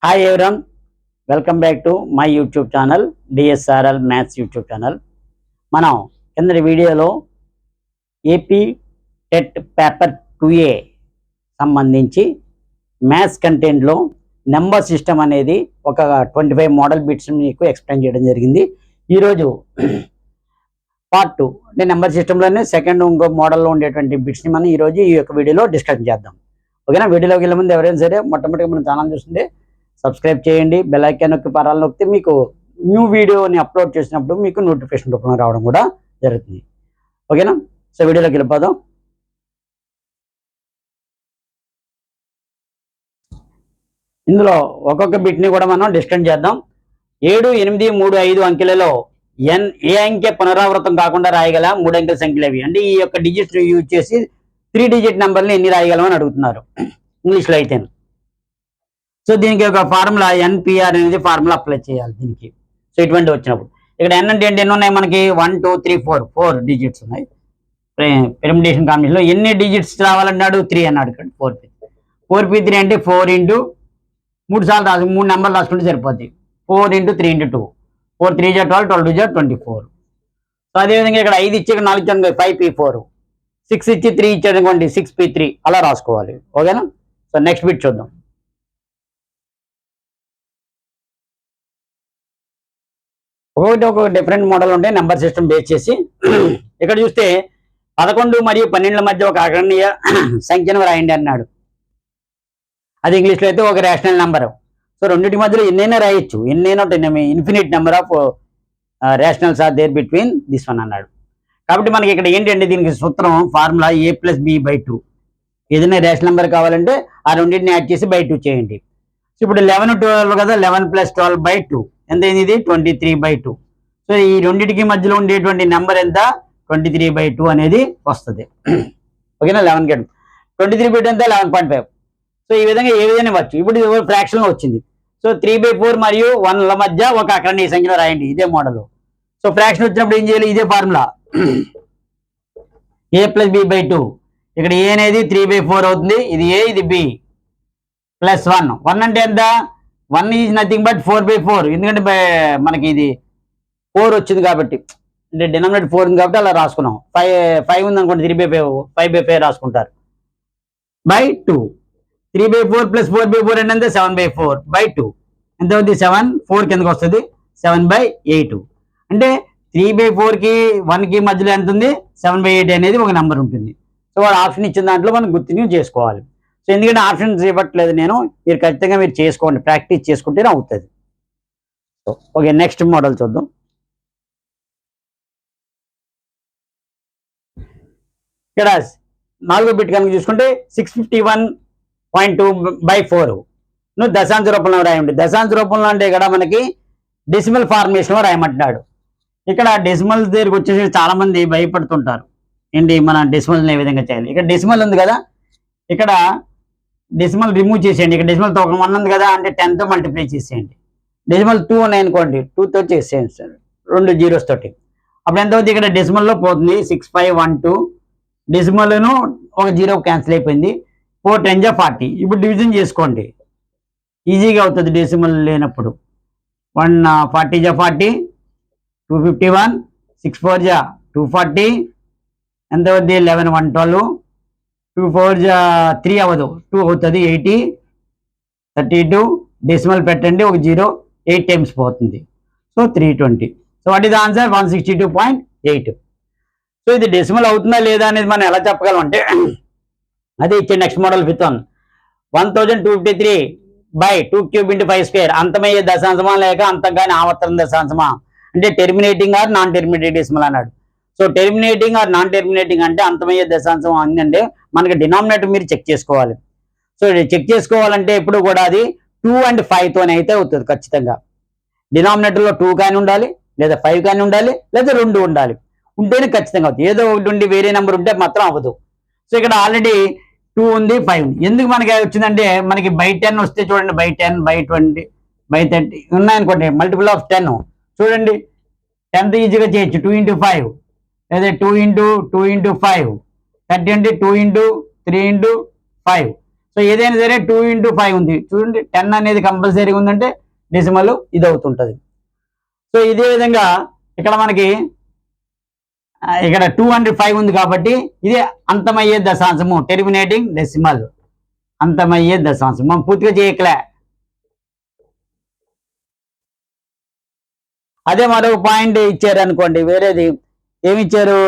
Hi everyone, welcome back to my YouTube channel DSRL maths YouTube channel. మనం కిందటి వీడియోలో AP TET paper 2A సంబంధించి maths కంటెంట్లో number system అనేది ఒక 25 model bits మీకు ఎక్స్ప్లెయిన్ చేయడం జరిగింది. ఈరోజు పార్ట్ 2 అంటే నెంబర్ సిస్టంలోనే సెకండ్ ఇంకో మోడల్లో ఉండేటువంటి బిట్స్ని మనం ఈరోజు ఈ యొక్క వీడియోలో డిస్కస్ చేద్దాం. ఓకేనా? వీడియోలోకి వెళ్ళే ముందు ఎవరైనా సరే మొట్టమొదటిగా మన ఛానల్ చూస్తుంటే సబ్స్క్రైబ్ చేయండి, బెల్ ఐకాన్ నొక్కి పరాలు నొక్కితే మీకు న్యూ వీడియోని అప్లోడ్ చేసినప్పుడు మీకు నోటిఫికేషన్ రూపంలో రావడం కూడా జరుగుతుంది. ఓకేనా? సో వీడియోలోకి వెళ్ళిపోదాం. ఇందులో ఒక్కొక్క బిట్ని కూడా మనం డిస్కస్ చేద్దాం. 7, 8, 3, 5 అంకెలలో ఏ అంకె పునరావృతం కాకుండా రాయగల 3 అంకెల సంఖ్యలు అవి. అంటే ఈ యొక్క డిజిట్స్ యూజ్ చేసి 3 డిజిట్ నెంబర్ని ఎన్ని రాయగలమని అడుగుతున్నారు ఇంగ్లీష్లో అయితే. సో దీనికి ఒక ఫార్ములా ఎన్పిఆర్ అనేది ఫార్ములా అప్లై చేయాలి దీనికి. సో ఇటువంటి వచ్చినప్పుడు ఇక్కడ ఎన్ అంటే ఎన్ని ఉన్నాయి మనకి? 1, 2, 3, 4 డిజిట్స్ ఉన్నాయి. పెర్మిటేషన్ కాంబినేషన్లో ఎన్ని డిజిట్స్ రావాలన్నాడు? 3 అన్నాడు. ఇక్కడ 4p3 అంటే 4 ఇంటూ 3 సార్లు రాసు, 3 నెంబర్లు రాసుకుంటే సరిపోద్ది. 4 ఇంటూ 3 ఇంటూ 2, 4 3 జా 12, 12 2 జా 24. సో అదేవిధంగా ఇక్కడ 5 ఇచ్చి 4 ఇచ్చాను 5p4, 6 ఇచ్చి 3 ఇచ్చాడు అనుకోండి 6p3, అలా రాసుకోవాలి. ఓకేనా? సో నెక్స్ట్ బిట్ చూద్దాం. ఒక్కొక్క డిఫరెంట్ మోడల్ ఉంటాయి నెంబర్ సిస్టమ్ బేస్ చేసి. ఇక్కడ చూస్తే 11 మరియు 12 మధ్య ఒక అకరణీయ సంఖ్యను రాయండి అన్నాడు. అది ఇంగ్లీష్లో అయితే ఒక రేషనల్ నెంబర్. సో రెండింటి మధ్యలో ఎన్నైనా రాయొచ్చు, ఎన్నైనా infinite number of rationals are there between this one అన్నాడు. కాబట్టి మనకి ఇక్కడ ఏంటంటే దీనికి సూత్రం ఫార్ములా a+b/2. ఏదైనా రేషనల్ నెంబర్ కావాలంటే ఆ రెండింటిని యాడ్ చేసి by 2 చేయండి. సో ఇప్పుడు 11, 12 కదా, 11 + 12/2 ఎంత అయింది? ఇది 23/2. సో ఈ రెండింటికి మధ్యలో ఉండేటువంటి నెంబర్ ఎంత? 23/2 అనేది వస్తుంది. ఓకేనా? 11 23/2 ఎంత? 11.5. సో ఈ విధంగా ఏ విధంగా ఇవ్వచ్చు. ఇప్పుడు ఫ్రాక్షన్లో వచ్చింది. సో 3/4 మరియు 1ల మధ్య ఒక అకరణీయ సంఖ్యలో రాయండి. ఇదే మోడల్. సో ఫ్రాక్షన్ వచ్చినప్పుడు ఏం చేయాలి? ఇదే ఫార్ములా a+b/2. ఇక్కడ ఏ అనేది 3/4 అవుతుంది. ఇది ఏ, ఇది బి, +1. 1 అంటే ఎంత? 1 ఈజ్ నథింగ్ బట్ 4/4. ఎందుకంటే మనకి ఇది 4 వచ్చింది కాబట్టి, అంటే డినామినేటర్ 4 ఉంది కాబట్టి అలా రాసుకున్నాం. 5 ఉంది అనుకోండి, 5/5 రాసుకుంటారు. /2. 3/4 + 4/4 అంటే ఎంత? 7/4/2 ఎంత అవుతుంది? 7. 4 కిందకి వస్తుంది, 7/8. అంటే 3/4కి 1కి మధ్యలో ఎంత ఉంది? 7/8 అనేది ఒక నెంబర్ ఉంటుంది. సో వాడు ఆప్షన్ ఇచ్చిన దాంట్లో మనం గుర్తింపు చేసుకోవాలి. సో ఎందుకంటే ఆప్షన్స్ ఇవ్వట్లేదు నేను, మీరు ఖచ్చితంగా మీరు చేసుకోండి, ప్రాక్టీస్ చేసుకుంటేనే అవుతుంది. సో ఓకే, నెక్స్ట్ మోడల్ చూద్దాం. ఇక్కడ 4వ బిట్ కనుక చూసుకుంటే 651.2/4 నువ్వు దశాంశ రూపంలో రాయండి. దశాంశ రూపంలో అంటే ఇక్కడ మనకి డెసిమల్ ఫార్మేషన్లో రాయమంటున్నాడు. ఇక్కడ డెసిమల్ దగ్గరికి వచ్చేసి చాలా మంది భయపడుతుంటారు, ఏంటి మన డెసిమల్ని ఏ విధంగా చేయాలి. ఇక్కడ డెసిమల్ ఉంది కదా, ఇక్కడ డెసిమల్ రిమూవ్ చేసేయండి. ఇక్కడ డెసిమల్ 1 ఉంది కదా, అంటే 10తో మల్టిప్లై చేసేయండి. డెసిమల్ 2 ఉన్నాయి అనుకోండి, 2తో చేసేయండి సార్, 2 జీరోస్ తోటి. అప్పుడు ఎంత అవుతుంది? ఇక్కడ డెసిమల్లో పోతుంది 6512. డెసిమల్ను ఒక 0 క్యాన్సిల్ అయిపోయింది. 4 10 జా 40. ఇప్పుడు డివిజన్ చేసుకోండి, ఈజీగా అవుతుంది డెసిమల్ లేనప్పుడు. 1 40 జా 40, 251. 6 4 జా 240. ఎంత అవుతుంది? 11 112. 2 4 జా 3 అవ్వదు, 2 అవుతుంది, 80. 32. డెసిమల్ పెట్టండి, ఒక 0, 8 టైమ్స్ పోతుంది. So 320. So what is the answer? 162.8. So ఇది డెసిమల్ అవుతుందా లేదా అనేది మనం ఎలా చెప్పగలం అంటే, అదే ఇచ్చే నెక్స్ట్ మోడల్ 5th one. 1253/2³ × 5² అంతమయ్యే దశాంశమా లేక అంతగానే ఆవర్తన దశాంశమా? అంటే terminating or non terminating decimal అన్నాడు. So terminating or non terminating అంటే అంతమయ్యే దశాంశం అందంటే మనకి డినామినేటర్ మీరు చెక్ చేసుకోవాలి. సో చెక్ చేసుకోవాలంటే ఎప్పుడు కూడా అది 2 and 5తోనే అయితే అవుతుంది ఖచ్చితంగా. డినామినేటర్లో 2 కానీ ఉండాలి, లేదా 5 కానీ ఉండాలి, లేదా 2 ఉండాలి. ఉంటేనే ఖచ్చితంగా అవుతుంది. ఏదో ఒకటి ఉండి వేరే నెంబర్ ఉంటే మాత్రం అవ్వదు. సో ఇక్కడ ఆల్రెడీ 2 ఉంది, 5 ఉంది. ఎందుకు మనకి వచ్చిందంటే, మనకి /10 వస్తే చూడండి, /10, /20, /30 ఉన్నాయనుకోండి, మల్టిపుల్ ఆఫ్ 10 చూడండి. 10th ఈజీగా చేయొచ్చు, 2 × 5, లేదా 2 × 2 × 5. 30 అంటే 2 × 3 × 5. సో ఏదైనా సరే 2 into 5 ఉంది చూడండి, 10 అనేది కంపల్సరీ ఉందంటే డెసిమల్ ఇది అవుతుంటుంది. సో ఇదే విధంగా ఇక్కడ మనకి ఇక్కడ 205 ఉంది కాబట్టి ఇది అంతమయ్యే దశాంశము, టెర్మినేటింగ్ డెసిమల్, అంతమయ్యే దశాంశం. మనం పూర్తిగా చేయకలే. అదే మరో పాయింట్ ఇచ్చారు అనుకోండి, వేరేది ఏమి ఇచ్చారు,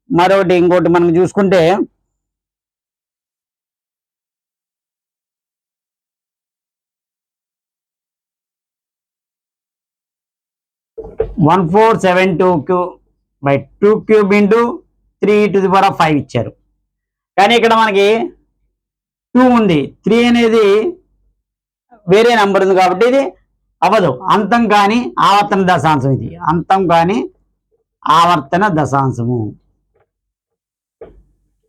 మరొకటి ఇంకోటి మనం చూసుకుంటే 1472/2³ into 3⁵ ఇచ్చారు. కానీ ఇక్కడ మనకి 2 ఉంది, 3 అనేది వేరే నెంబర్ ఉంది కాబట్టి ఇది అవ్వదు. అంతం కాని ఆవర్తన దశాంశం, ఇది అంతం కాని ఆవర్తన దశాంశము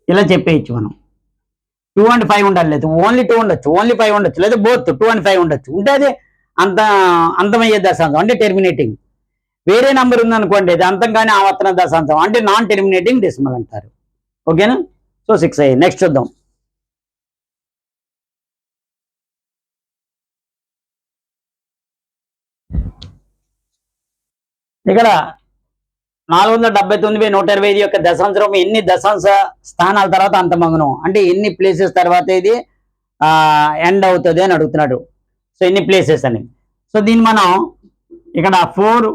ఇలా చెప్పేయచ్చు మనం. 2 and 5 ఉండాలి, లేదు ఓన్లీ 2 ఉండొచ్చు, ఓన్లీ 5 ఉండొచ్చు, లేదా బోత్ 2 and 5 ఉండొచ్చు. ఉంటే అది అంతమయ్యే దశాంశం అంటే టెర్మినేటింగ్. వేరే నెంబర్ ఉందనుకోండి అది అంతం కానీ ఆవర్తన దశాంశం అంటే నాన్ టెర్మినేటింగ్ డెసిమల్ అంటారు. ఓకేనా? సో 6 అయ్యి. నెక్స్ట్ చూద్దాం. ఇక్కడ 479/125 యొక్క దశాంశం ఎన్ని దశాంశ స్థానాల తర్వాత అంతమగును అంటే ఎన్ని ప్లేసెస్ తర్వాత ఇది ఎండ్ అవుతుంది అని అడుగుతున్నాడు. సో ఎన్ని ప్లేసెస్ అని. సో దీన్ని మనం ఇక్కడ 4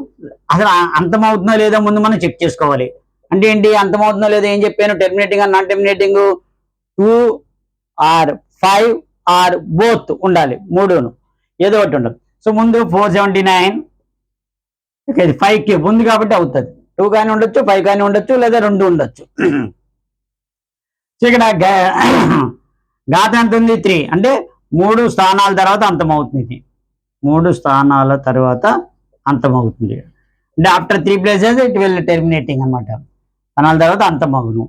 అసలు అంతమవుతుందో లేదో ముందు మనం చెక్ చేసుకోవాలి. అంటే ఏంటి, అంతమవుతుందో లేదో ఏం చెప్పాను, terminating and non terminating 2 or 5 or both ఉండాలి, మూడును ఏదో ఒకటి ఉండదు. సో ముందు 479 ఇది 5³ ఉంది కాబట్టి అవుతుంది. 2 కానీ ఉండొచ్చు, 5 కానీ ఉండొచ్చు, లేదా 2 ఉండొచ్చు. సో ఇక్కడ ఘాతం ఎంత ఉంది, 3 అంటే 3 స్థానాల తర్వాత అంతమవుతుంది. 3 స్థానాల తర్వాత అంతమవుతుంది అంటే after 3 places it will terminating అనమాట. స్థానాల తర్వాత అంతమవును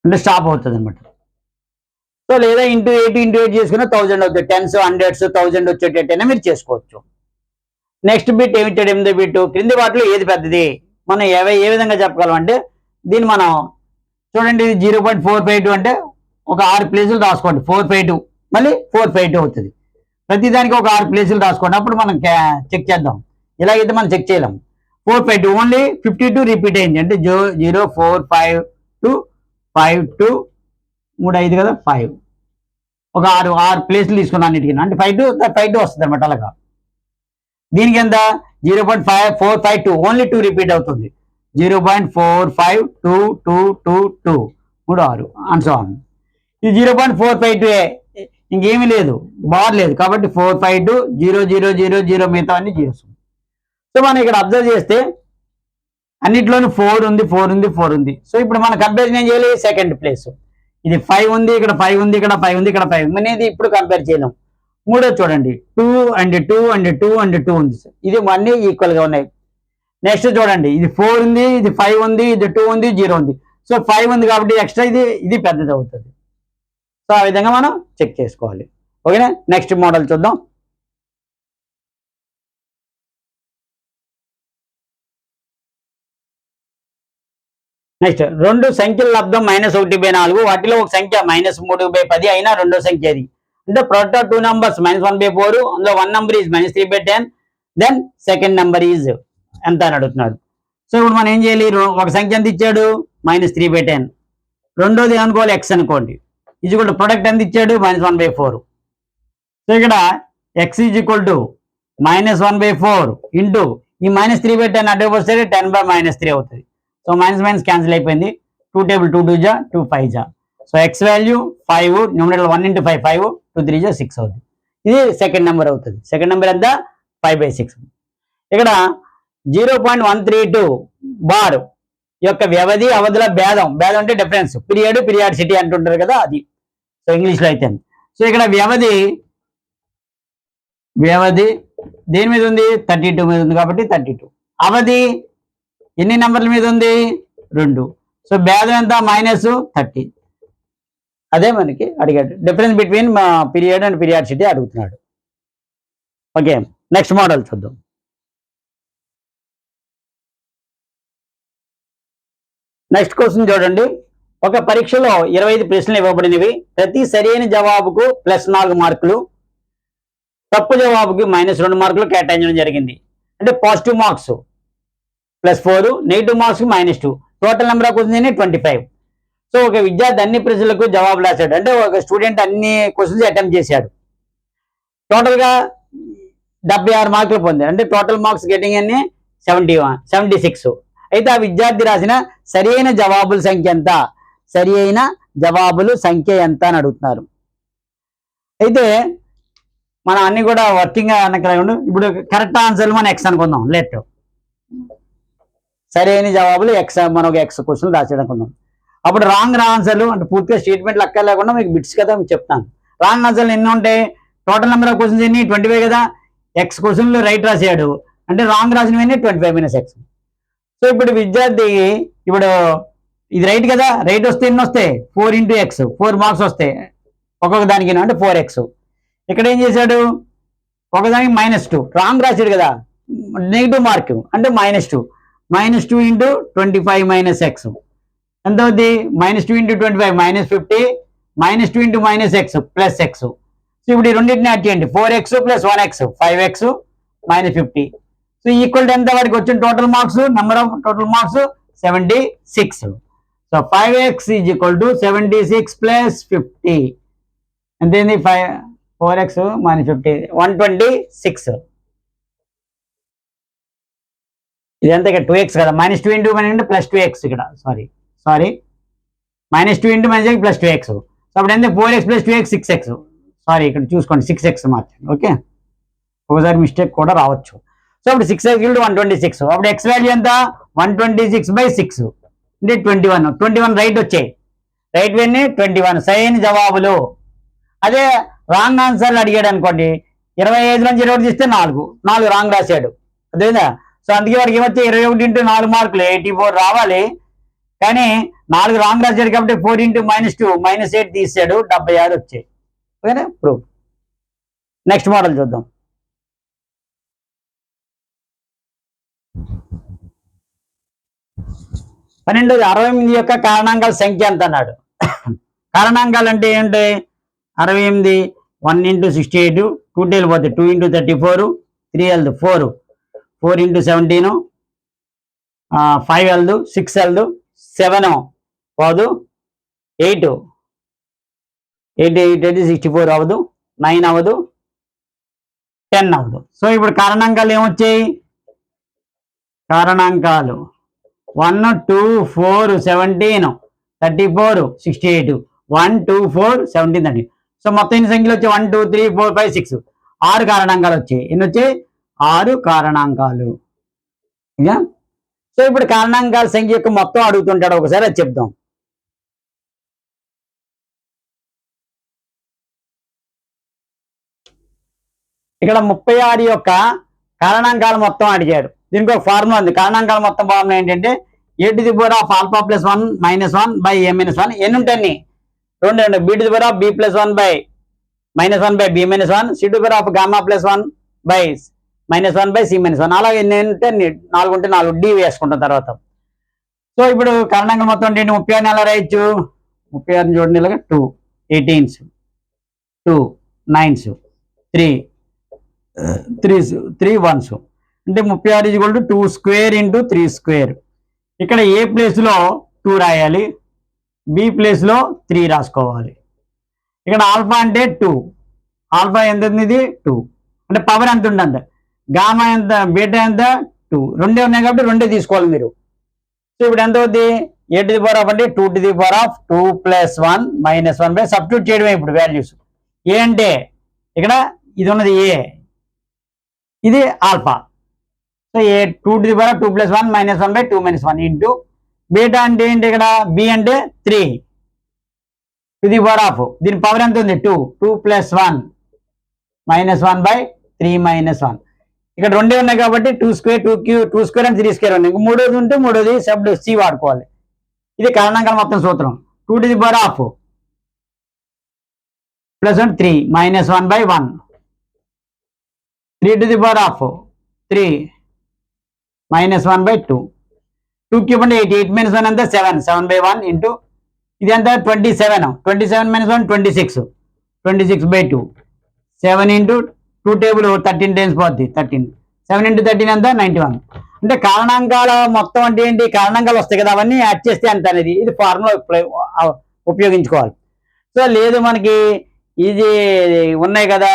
అంటే స్టాప్ అవుతుంది అనమాట. సో లేదా ఇంటూ 8 చేసుకున్న 1000 అవుతుంది. 10s 100s 1000 వచ్చేటట్టయినా మీరు చేసుకోవచ్చు. నెక్స్ట్ బిట్ ఏమిచ్చాడు, 8వ బిట్, క్రింది వాటిలో ఏది పెద్దది. మనం ఏ విధంగా చెప్పగలం అంటే దీన్ని మనం చూడండి, ఇది 0.452 అంటే ఒక 6 ప్లేసులు రాసుకోండి. 452 మళ్ళీ 452 అవుతుంది. ప్రతిదానికి ఒక 6 ప్లేసులు రాసుకోండి, అప్పుడు మనం చెక్ చేద్దాం. ఇలాగైతే మనం చెక్ చేయలేం. 452 ఓన్లీ 52 రిపీట్ అయింది అంటే 0 4 5 2 5 2 3 5 కదా 5 ఒక 6 ప్లేసులు తీసుకున్నాను అన్నిటికీ అంటే 5 వస్తుంది అనమాట. అలాగా దీనికి ఎంత 0.452 ఓన్లీ 2 రిపీట్ అవుతుంది. 0.452222 6 అండ్ సో ఆన్. ఇది 0.452 ఇంకేమీ లేదు, బార్ లేదు కాబట్టి 452 0 0 0 0 మిగతా అన్ని జీరోస్. సో మనం ఇక్కడ అబ్జర్వ్ చేస్తే అన్నిట్లోనూ 4 ఉంది 4 ఉంది 4 ఉంది. సో ఇప్పుడు మనం కంపారిజన్ ఏం చేయాలి, సెకండ్ ప్లేస్ ఇది 5 ఉంది, ఇక్కడ 5 ఉంది, ఇక్కడ 5 ఉంది, ఇక్కడ 5 అనేది ఇప్పుడు కంపేర్ చేయలేం. మూడోది చూడండి 2 and 2 and 2 and 2 ఉంది. ఇది అన్నీ ఈక్వల్గా ఉన్నాయి. నెక్స్ట్ చూడండి ఇది 4 ఉంది, ఇది 5 ఉంది, ఇది 2 ఉంది, 0 ఉంది. సో 5 ఉంది కాబట్టి ఎక్స్ట్రా ఇది పెద్దది అవుతుంది. సో ఆ విధంగా మనం చెక్ చేసుకోవాలి. ఓకేనా? నెక్స్ట్ మోడల్ చూద్దాం. నెక్స్ట్ రెండు సంఖ్యల లబ్ధం -1/4 వాటిలో ఒక సంఖ్య -3/10 అయినా రెండో సంఖ్య అది అంటే ప్రొడక్ట్ ఆఫ్ 2 numbers -1/4 అందులో 1 number is -3/10 then second number is ఎంత అని అడుగుతున్నాడు. సో ఇప్పుడు మనం ఏం చేయాలి, ఒక సంఖ్య ఎంత ఇచ్చాడు -3/10, రెండోది అనుకోవాలి x అనుకోండి, ఈజ్ ఈక్వల్ టు ప్రొడక్ట్ ఎంత ఇచ్చాడు -1/4. సో ఇక్కడ x is equal to -1/4 into ఈ -3/10 అడ్డు వస్తే 10/-3 అవుతుంది. సో మైనస్ క్యాన్సిల్ అయిపోయింది. 2 టేబుల్ 2 2 జా 2 5 జా. So X value 5, numerator 1 into 5 5 2 3 జా 6 అవుతుంది. ఇది సెకండ్ నెంబర్ అవుతుంది. సెకండ్ నెంబర్ ఎంత 5/6. ఇక్కడ 0.132 బార్ యొక్క వ్యవధి అవధుల భేదం అంటే డిఫరెన్స్, పీరియాడిసిటీ అంటుంటారు కదా అది. సో ఇంగ్లీష్లో అయితే సో ఇక్కడ వ్యవధి దేని మీద ఉంది 32 మీద ఉంది కాబట్టి 32. అవధి ఎన్ని నెంబర్ల మీద ఉంది 2. సో భేదం ఎంత -30. అదే మనకి అడిగాడు, difference between period and periodicity అడుగుతున్నాడు. ఓకే, నెక్స్ట్ మోడల్ చూద్దాం. నెక్స్ట్ క్వశ్చన్ చూడండి, ఒక పరీక్షలో 25 ప్రశ్నలు ఇవ్వబడినవి. ప్రతి సరైన జవాబుకు +4 మార్కులు, తప్పు జవాబుకి -2 మార్కులు కేటాయించడం జరిగింది. అంటే positive marks +4, negative marks -2. Total number of questions 25. So ఒక విద్యార్థి అన్ని ప్రశ్నలకు జవాబు రాశాడు. అంటే ఒక స్టూడెంట్ అన్ని క్వశ్చన్స్ అటెంప్ట్ చేశాడు. టోటల్ గా 76 మార్కులు పొందాడు. అంటే టోటల్ మార్క్స్ గెటింగ్ అన్ని 76. అయితే ఆ విద్యార్థి రాసిన సరైన జవాబుల సంఖ్య ఎంత, సరైన జవాబులు సంఖ్య ఎంత అని అడుగుతున్నారు. అయితే మనం అన్ని కూడా వర్కింగ్ అనకుండా ఇప్పుడు కరెక్ట్ ఆన్సర్లు మనం ఎక్స్ అనుకుందాం. లెట్ సరైన జవాబులు ఎక్స్, మనం ఒక ఎక్స్ క్వశ్చన్ రాసేది అనుకుందాం. అప్పుడు రాంగ్ ఆన్సర్లు అంటే పూర్తిగా స్టేట్మెంట్లు అక్క లేకుండా మీకు బిట్స్ కదా మీకు చెప్తాను. రాంగ్ ఆన్సర్లు ఎన్ని ఉంటాయి? టోటల్ నెంబర్ ఆఫ్ క్వశ్చన్స్ ఎన్ని 25 కదా. ఎక్స్ క్వశ్చన్లు రైట్ రాసాడు అంటే రాంగ్ రాసినవన్నీ 25 - x. సో ఇప్పుడు విద్యార్థి ఇప్పుడు ఇది రైట్ కదా, రైట్ వస్తే ఎన్ని వస్తాయి? 4 × x, 4 మార్క్స్ వస్తాయి ఒక్కొక్క దానికి, అంటే 4x. ఇక్కడ ఏం చేశాడు? ఒకదానికి -2 రాంగ్ రాశాడు కదా, నెగిటివ్ మార్క్ అంటే -2. -2 × 25 - x ఎంత అవుద్ది? -2 × 25 -50, -2 × -x +x. సో ఇప్పుడు ఈ రెండింటిని యాడ్ చేయండి. 4x + 1x 5x -50. So equal to ఎంత వాడికి వచ్చిన total marks? Number of total marks 76. So 5x = 76 + 50 ఎంతైంది? 4x - 50 126. ఇదంతా ఇక్కడ 2x కదా, -2 × -2 +2x ఇక్కడ సారీ -2 × -x +2x. సో అప్పుడు ఎంత? 4x + 2x 6x. సారీ ఇక్కడ చూసుకోండి 6x మార్చండి. ఓకే, ఒకసారి మిస్టేక్ కూడా రావచ్చు. సో అప్పుడు 6x = 126. అప్పుడు x వాల్యూ ఎంత? 126/6 అంటే 21 రైట్ వచ్చాయి. రైట్ వెన్నీ 21 సరైన జవాబులు. అదే రాంగ్ ఆన్సర్లు అడిగాడు అనుకోండి, 25 నుంచి 21 తీస్తే 4 రాంగ్ రాశాడు. అదేనా? సో అందుకే వాడికి ఏమొచ్చే 21 × 4 మార్కులు 84 రావాలి. కానీ 4 రాంగ్ రాశాడు కాబట్టి 4 × -2 -8 తీసాడు, 76 వచ్చాయి. ఓకేనా? ప్రూఫ్. నెక్స్ట్ మోడల్ చూద్దాం. పన్నెండోది 68 యొక్క కారణాంకాల సంఖ్య ఎంత అన్నాడు. కారణాంకాలు అంటే ఏంటి? 68 1 × 68 2 టేలు పోతే 2 × 34 3 ఎల్దు 4 4 × 17 5 ఎల్దు 6 ఎల్దు 7 పోదు 8 64 అవ్వదు 9 అవ్వదు 10 అవ్వదు. సో ఇప్పుడు కారణాంకాలు ఏమొచ్చాయి? కారణాంకాలు 1 2 4 17 34 68 1 2 4 17 అండి. సో మొత్తం ఎన్ని సంఖ్యలు వచ్చాయి? 1 2 3 4 5 6 6 కారణాంకాలు వచ్చాయి. ఎన్ని వచ్చాయి? 6 కారణాంకాలు. సో ఇప్పుడు కారణాంకాల సంఖ్య యొక్క మొత్తం అడుగుతుంటాడు, ఒకసారి అది చెప్దాం. ఇక్కడ 36 యొక్క కారణాంకాల మొత్తం అడిగాడు. దీనికి ఒక ఫార్ములా ఉంది. కారణాంకాల మొత్తం ఫార్ములా ఏంటంటే a to the power of alpha + 1 - 1 by a - 1 ఎన్ని ఉంటాయి? 2 b to the power of b + 1 by -1 by b - 1 c to the power of gamma + 1 by -1 by c - 1 అలాగే ఎన్ని ఉంటే 4 ఉంటే 4 d వేసుకుంటాం తర్వాత. సో ఇప్పుడు కారణాంకాల మొత్తం అంటే 36 ఎలా రాయొచ్చు? 36 చూడండి ఇలాగా 2 18s 2 9s 3 1s అంటే 36 = 2² × 3². ఇక్కడ ఏ ప్లేస్లో 2 రాయాలి, బి ప్లేస్లో 3 రాసుకోవాలి. ఇక్కడ ఆల్ఫా అంటే 2, ఆల్ఫా ఎంత ఉంది? 2 అంటే పవర్ ఎంత ఉందంటే గామా ఎంత, బీటా ఎంత 2, రెండే ఉన్నాయి కాబట్టి రెండే తీసుకోవాలి మీరు. సో ఇప్పుడు ఎంత అవుద్ది? a to the power of అంటే 2 to the power of 2 + 1 - 1 by substitute చేయడమే ఇప్పుడు వాల్యూస్. ఏ అంటే ఇక్కడ ఇది ఉన్నది ఏ, ఇది alpha. So A 2 to the power of 2 + 1 - 1 by 2 - 1 into beta అంటే ఏంటి? ఇక్కడ బి అంటే 3 to the power of దీని పవర్ ఎంత ఉంది? 2 + 1 - 1 బై 3 - 1. ఇక్కడ రెండే ఉన్నాయి కాబట్టి 2² 2² and 3² ఉన్నాయి. మూడోది ఉంటే మూడోది సబ్ సి వాడుకోవాలి. ఇది కారణాంకాల మొత్తం సూత్రం. 2 to the power of +1 3 - 1 by 1 3 to the power of 3 - 1 by 2 2³ అంటే 8 8 - 1 అంతా 7 7 బై 1 ఇంటూ ఇది ఎంత 27, 27 - 1 26, 26/2, 7 ఇంటూ 2 టేబుల్ 13 టైమ్స్ పోద్ది, 13, 7 ఇంటూ 13 ఎంత 91. అంటే కారణాంకాల మొత్తం అంటే ఏంటి, కారణాంకాలు వస్తాయి కదా, అవన్నీ యాడ్ చేస్తే ఎంత అనేది ఇది ఫార్ములా ఉపయోగించుకోవాలి. సో లేదు మనకి ఇది ఉన్నాయి కదా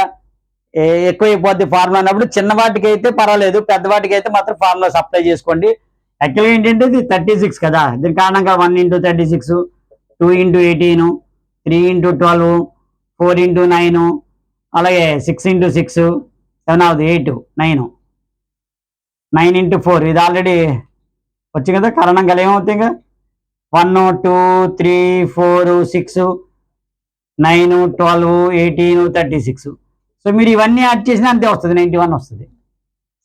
ఎక్కువైపోద్ది ఫార్ములా అన్నప్పుడు చిన్న వాటికి అయితే పర్వాలేదు, పెద్ద వాటికి అయితే మాత్రం ఫార్ములా అప్లై చేసుకోండి. యాక్చువల్గా ఏంటంటే ఇది 36 కదా, దీని కారణంగా 1 ఇంటూ 36, 2 ఇంటూ 18, 3 ఇంటూ 12, 4 ఇంటూ 9, అలాగే 6 ఇంటూ 6, 7 అవుతుంది 8, 9, 9 ఇంటూ 4 ఇది ఆల్రెడీ వచ్చి కదా, కారణంగా ఏమవుతాయి కదా 1 2 3 4 6 9 12 18 36. సో మీరు ఇవన్నీ యాడ్ చేసినా అంతే వస్తుంది, 91 వస్తుంది.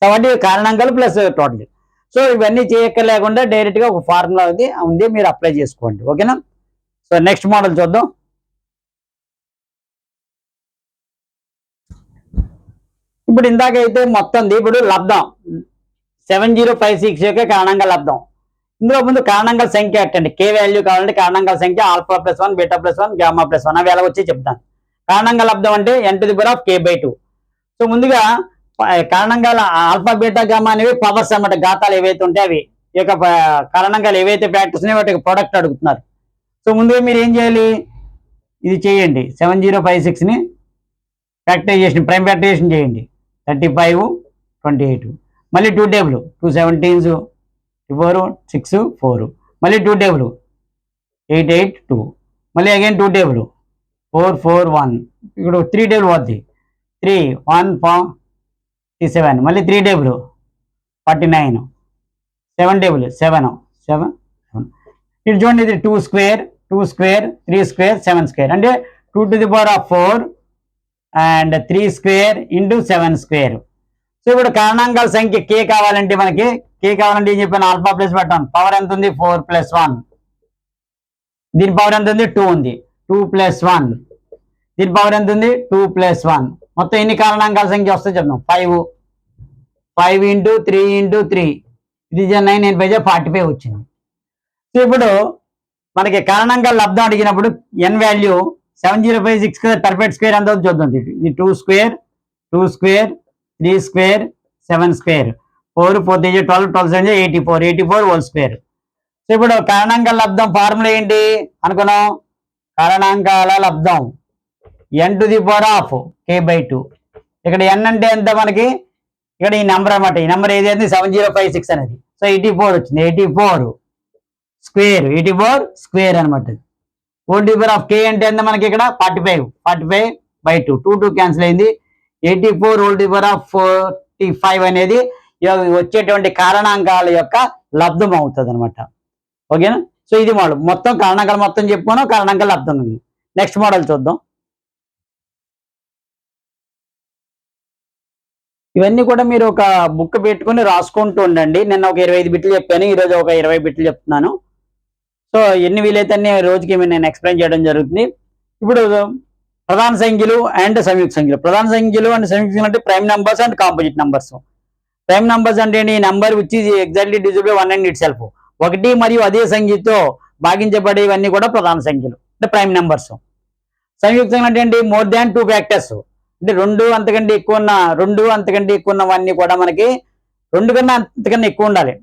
సో అంటే కారణాంకాలు ప్లస్ టోటల్. సో ఇవన్నీ చేయక్కర్లేకుండా డైరెక్ట్గా ఒక ఫార్ములా ఉంది మీరు అప్లై చేసుకోండి. ఓకేనా. సో నెక్స్ట్ మోడల్ చూద్దాం. ఇప్పుడు ఇందాకైతే మొత్తం ఇప్పుడు లబ్ధం 7056 యొక్క కారణాంకాల లబ్ధం. ఇందులో ముందు కారణాంకాల సంఖ్య ఎట్టండి, కే వాల్యూ కావాలంటే కారణాంకాల సంఖ్య ఆల్ఫా +1 బీటా +1 గామా +1 అవి ఎలా వచ్చి చెప్తాను. కారణాంకాల లబ్ధం అంటే n⁻k/2. సో ముందుగా కారణాంకాల ఆల్ఫా బీటా గామా అనేవి పవర్స్ అన్నమాట, ఘాతాలు ఏవైతే ఉంటే అవి ఈ యొక్క కారణాంకాలు ఏవైతే ఫ్యాక్టర్స్ ఉన్నాయో వాటి ప్రోడక్ట్ అడుగుతున్నారు. సో ముందుగా మీరు ఏం చేయాలి, ఇది చేయండి 7056ని ఫ్యాక్టరైజేషన్, ప్రైమ్ ఫ్యాక్టరైజేషన్ చేయండి. 35 28, మళ్ళీ 2 టేబుల్ 2 17s 4 6 4, మళ్ళీ 2 టేబుల్ 8 8 2, మళ్ళీ అగైన్ 2 టేబుల్ 4 4 1, ఇక్కడ 3 టేబుల్ పోద్ది 3 1 47, మళ్ళీ 3 టేబుల్ 49, 7 టేబుల్ 7 7 7. ఇటు చూడండి, ఇది 2 స్క్వేర్ 2 స్క్వేర్ 3 స్క్వేర్ 7 స్క్వేర్ అంటే 2⁴ and 3 square into 7 square. So ఇప్పుడు కారణాంకాల సంఖ్య కే కావాలంటే మనకి కే కావాలంటే ఏం చెప్పాను, ఆల్ఫా ప్లస్ పెట్టాను. పవర్ ఎంత ఉంది 4 + 1, దీని పవర్ ఎంత ఉంది 2 ఉంది, 2 + 1, దీని పవర్ ఎంత ఉంది 2 + 1. మొత్తం ఎన్ని కారణాంకాల సంఖ్య వస్తే చెప్తాం 5 5 ఇంటూ 3 ఇంటూ 3 ఇది 9 9 5 45 వచ్చింది. సో ఇప్పుడు మనకి కారణాంకాల లబ్ధం అడిగినప్పుడు n వాల్యూ 7056 కదా, పర్ఫెక్ట్ స్క్వేర్ ఎంత చూద్దాం. ఇది 2 square 2 square 3 square 7 square 4 4 12 12 7 84 84 whole square. So ఇప్పుడు కారణాంకాల లబ్ధం ఫార్ములా ఏంటి అనుకున్నాం, కారణాంకాల లబ్ధం n⁻k/2. ఇక్కడ n అంటే ఎంత మనకి, ఇక్కడ ఈ నెంబర్ అనమాట, ఈ నెంబర్ ఏదైతే 7056 అనేది. సో 84 వచ్చింది, 84 స్క్వేర్ అనమాట. k అంటే ఎంత మనకి ఇక్కడ 45/2, 2 2 క్యాన్సిల్ అయింది. 84 అనేది వచ్చేటువంటి కారణాంకాల యొక్క లబ్ధం అవుతుంది అనమాట. ఓకేనా. సో ఇది మోడల్, మొత్తం కారణాంకాలు మొత్తం చెప్పుకోను, కారణాంకాల లబ్ధం ఉంది. నెక్స్ట్ మోడల్ చూద్దాం. ఇవన్నీ కూడా మీరు ఒక బుక్ పెట్టుకుని రాసుకుంటూ ఉండండి. నిన్న ఒక 25 బిట్లు చెప్పాను, ఈరోజు ఒక 20 బిట్లు చెప్తున్నాను. సో ఎన్ని వీలైతే అన్ని రోజుకి నేను ఎక్స్ప్లెయిన్ చేయడం జరుగుతుంది. ఇప్పుడు ప్రధాన సంఖ్యలు అండ్ సంయుక్త సంఖ్యలు. ప్రధాన సంఖ్యలు అండ్ సంయుక్త సంఖ్యలు అంటే prime numbers and composite numbers. Prime numbers అంటే ఈ number which is exactly divisible by 1 and it self. ఒకటి మరియు అదే సంఖ్యతో భాగించబడేవన్నీ కూడా ప్రధాన సంఖ్యలు అంటే ప్రైమ్ నంబర్స్. సంయుక్త సంఖ్యలు అంటే ఏంటి, మోర్ దాన్ 2 ఫ్యాక్టర్స్ అంటే 2 అంతకంటే ఎక్కువ ఉన్నవన్నీ కూడా మనకి 2 కన్నా అంతకన్నా ఎక్కువ ఉండాలి,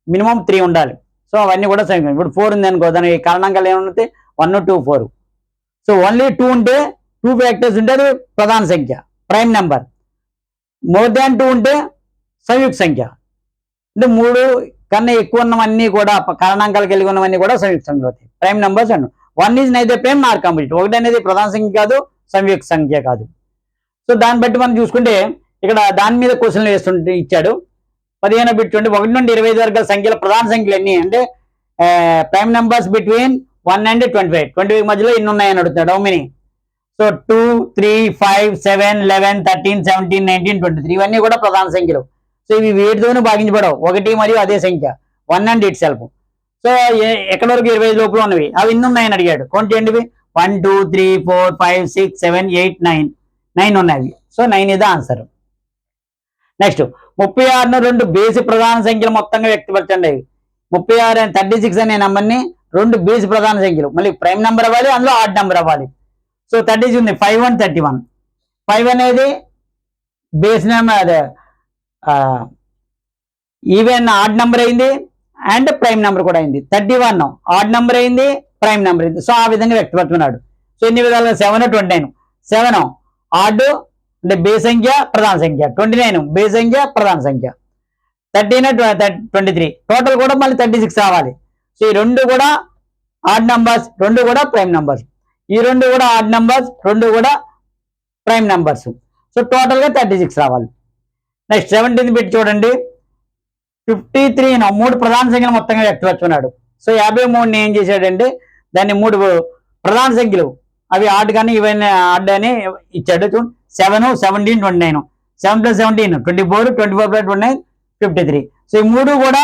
మినిమం 3 ఉండాలి. సో అవన్నీ కూడా సంఖ్య. ఇప్పుడు 4 ఉంది అనుకో, దాని కారణాంకాలు ఏముంటాయి 1 2 4. సో ఓన్లీ 2 ఉంటే 2 ఫ్యాక్టర్స్ ఉంటే అది ప్రధాన సంఖ్య ప్రైమ్ నెంబర్. మోర్ దాన్ 2 ఉంటే సంయుక్త సంఖ్య అంటే 3 కన్నా ఎక్కువ ఉన్నవన్నీ కూడా కారణాంకాలు కలిగి ఉన్నవన్నీ కూడా సంయుక్త సంఖ్యలు అవుతాయి, prime numbers. And 1 is neither prime Nar composite. 1 అనేది ప్రధాన సంఖ్య కాదు, సంయుక్త సంఖ్య కాదు. సో దాన్ని బట్టి మనం చూసుకుంటే ఇక్కడ దాని మీద క్వశ్చన్లు ఇచ్చాడు. 15 బిట్ చూడండి, 1 నుండి 25 వరకు సంఖ్యల ప్రధాన సంఖ్యలు ఎన్ని అంటే ప్రైమ్ నెంబర్స్ బిట్వీన్ 1 and 25. 25 మధ్యలో ఎన్ని ఉన్నాయని అడుగుతాడు, హౌ మెనీ. సో 2 3 5 7 11 13 17 19 23 ఇవన్నీ కూడా ప్రధాన సంఖ్యలు. సో ఇవి వీటితోనే భాగించబడవు, 1 మరియు అదే సంఖ్య 1 and ఇట్ సెల్ఫ్. సో ఎక్కడి వరకు 25 లోపల ఉన్నవి అవి ఎన్ని ఉన్నాయని అడిగాడు. కౌంట్ చేయండి, 1 2 3 4 5 6 7 8 9 ఉన్నాయి. సో 9 ఇది ఆన్సర్. నెక్స్ట్ 36ను 2 బేసి ప్రధాన సంఖ్యలు మొత్తంగా వ్యక్తపరచండి. 36 అనే నెంబర్ని రెండు బేస్ ప్రధాన సంఖ్యలు, మళ్ళీ ప్రైమ్ నెంబర్ అవ్వాలి, అందులో ఆడ్ నెంబర్ అవ్వాలి. సో 30 ఉంది, 5 1 31. 5 అనేది బేస్ నెంబర్, అదే ఈవెన్ ఆడ్ నెంబర్ అయింది అండ్ ప్రైమ్ నెంబర్ కూడా అయింది. 31 ఆడ్ నెంబర్ అయింది, ప్రైమ్ నెంబర్ అయింది. సో ఆ విధంగా వ్యక్తపరుచుకున్నాడు. సో ఎన్ని విధాలుగా 7 29, 7 ఆడ్ అంటే బేస్ సంఖ్య ప్రధాన సంఖ్య, 29 బేస్ సంఖ్య ప్రధాన సంఖ్య, 13 23 టోటల్ కూడా మళ్ళీ 36 రావాలి. సో ఈ రెండు కూడా ఆడ్ నంబర్స్, రెండు కూడా ప్రైమ్ నంబర్స్, ఈ రెండు కూడా ఆడ్ నంబర్స్, రెండు కూడా ప్రైమ్ నంబర్స్. సో టోటల్ గా 36 రావాలి. నెక్స్ట్ 17 పెట్టి చూడండి. 53 మూడు ప్రధాన సంఖ్యలు మొత్తంగా వ్యక్తపరుచుకున్నాడు. సో 53 ఏం చేశాడంటే దాన్ని మూడు ప్రధాన సంఖ్యలు, అవి ఆడ్ కానీ ఇవన్నీ ఆడ్ అని ఇచ్చాడు. 7 17 29, 7 + 17 24, 24 + 29 53. సో ఈ మూడు కూడా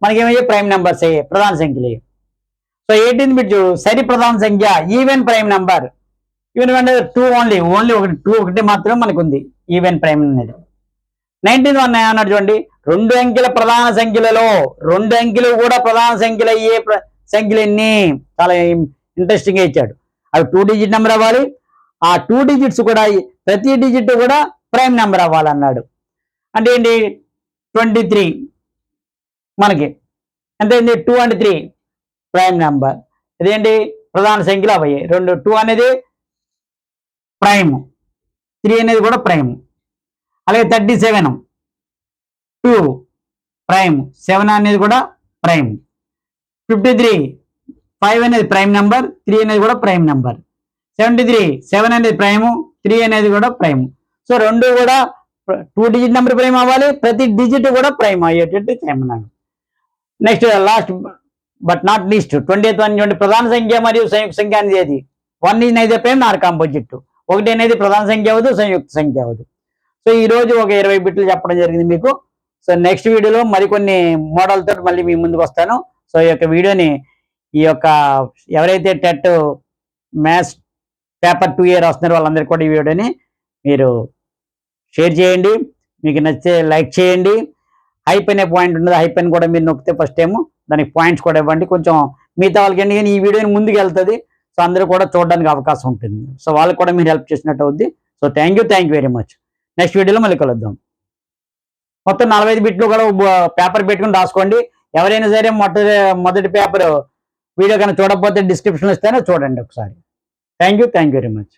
మనకి ఏమయ్యాయి, ప్రైమ్ నెంబర్స్ అయ్యాయి, ప్రధాన సంఖ్యలు. సో 18 బిట్ చూడు, సరి ప్రధాన సంఖ్య ఈవెన్ ప్రైమ్ నెంబర్. ఈవెన్ అంటే 2 ఓన్లీ ఒకటి, 2 ఒకటి మాత్రం మనకు ఉంది ఈవెన్ ప్రైమ్ అనేది. 19 అన్నాడు చూడండి, రెండు అంకెల ప్రధాన సంఖ్యలలో రెండు అంకెలు కూడా ప్రధాన సంఖ్యలు అయ్యే సంఖ్యలు ఎన్ని, చాలా ఇంట్రెస్టింగ్ గా ఇచ్చాడు. అవి 2 డిజిట్ నెంబర్ అవ్వాలి, ఆ 2 డిజిట్స్ కూడా ప్రతి డిజిట్ కూడా ప్రైమ్ నెంబర్ అవ్వాలన్నాడు. అంటే ఏంటి, 23 మనకి ఎంత అయింది, 2 and 3 ప్రైమ్ నెంబర్. ఇదేంటి ప్రధాన సంఖ్యలు అవ్వయి రెండు, 2 అనేది ప్రైమ్, 3 అనేది కూడా ప్రైమ్. అలాగే 37 2 ప్రైమ్, 7 అనేది కూడా ప్రైమ్. 53 5 అనేది ప్రైమ్ నెంబర్, 3 అనేది కూడా ప్రైమ్ నెంబర్. 73 7 అనేది ప్రైమ్, 3 అనేది కూడా ప్రైమ్. సో రెండు కూడా 2 డిజిట్ నెంబర్ ప్రైమ్ అవ్వాలి, ప్రతి డిజిట్ కూడా ప్రైమ్ అయ్యేటట్టు చేయమన్నాను. Next last but not least 20th one, ప్రధాన సంఖ్య మరియు సంయుక్త సంఖ్య అనేది 1 is neither prime nor composite. 1 అనేది ప్రధాన సంఖ్య అవ్వదు, సంయుక్త సంఖ్య అవ్వదు. సో ఈ రోజు ఒక 20 బిట్లు చెప్పడం జరిగింది మీకు. సో నెక్స్ట్ వీడియోలో మరికొన్ని మోడల్తో మళ్ళీ మీ ముందుకు వస్తాను. సో ఈ యొక్క వీడియోని ఎవరైతే టెట్ మ్యాథ్స్ పేపర్ 2 year వస్తున్నారో వాళ్ళందరికీ కూడా ఈ వీడియోని మీరు షేర్ చేయండి. మీకు నచ్చితే లైక్ చేయండి. హైప్ అనే పాయింట్ ఉన్నది, హైప్ అని కూడా మీరు నొక్కితే ఫస్ట్ టైం దానికి పాయింట్స్ కూడా ఇవ్వండి. కొంచెం మిగతా వాళ్ళకి ఎందుకని ఈ వీడియోని ముందుకు వెళ్తుంది, సో అందరూ కూడా చూడడానికి అవకాశం ఉంటుంది. సో వాళ్ళకి కూడా మీరు హెల్ప్ చేసినట్టు అవుద్ది. So thank you very much. Next వీడియోలో మళ్ళీ కలుద్దాం. మొత్తం 45 బిట్లు కూడా పేపర్ పెట్టుకుని రాసుకోండి. ఎవరైనా సరే మొదటి పేపర్ వీడియో కన్నా చూడకపోతే డిస్క్రిప్షన్ ఇస్తేనే చూడండి ఒకసారి. Thank you very much.